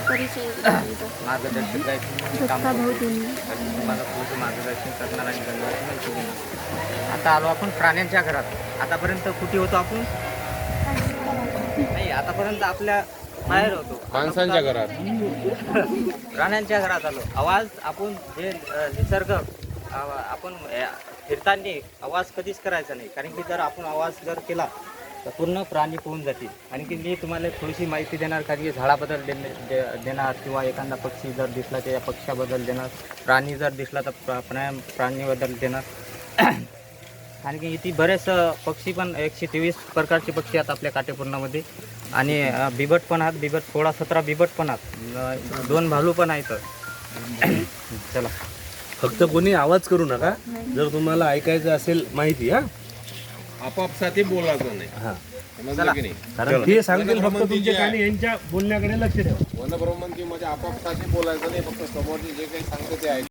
परिचय मार्गदर्शक गायकवाड काम दत्ता भाऊ दिनी तुम्हाला पुढे मार्गदर्शन करणार आणि करणार माहिती देणार. आता आलो आपण प्राण्यांच्या घरात. आतापर्यंत कुठे होतो आपण? नाही, आतापर्यंत आपल्या बाहेर होतो. माणसांच्या घरात. प्राण्यांच्या घरात आलो. आवाज आपण जे निसर्ग आपण फिरताना आवाज कधीच करायचा नाही, कारण की जर आपण आवाज जर केला तर पूर्ण प्राणी पोहून जातील. आणि की मी तुम्हाला थोडीशी माहिती देणार, कारण की झाडाबद्दल देणार किंवा एखादा पक्षी जर दिसला तर या पक्ष्याबद्दल देणार, प्राणी जर दिसला तर प्राणीबद्दल देणार. आणि की इथे बरेच पक्षी पण 123 प्रकारचे पक्षी आहेत आपल्या काटेपूर्णामध्ये. आणि बिबट पण आहेत, बिबट 16-17 बिबट पण आहेत, 2 भालू पण आहेत. चला, फक्त कोणी आवाज करू नका. जर तुम्हाला ऐकायचं असेल माहिती आपापसात बोलायचं नाही. हा, समजलं की नाही? कारण ते सांगतील फक्त तुमच्या कानी यांच्या बोलण्याकडे लक्ष ठेवा. वनभ्रमंतीमध्ये आपापसात बोलायचं नाही, फक्त समोरचे जे काही सांगते ते ऐकायचं.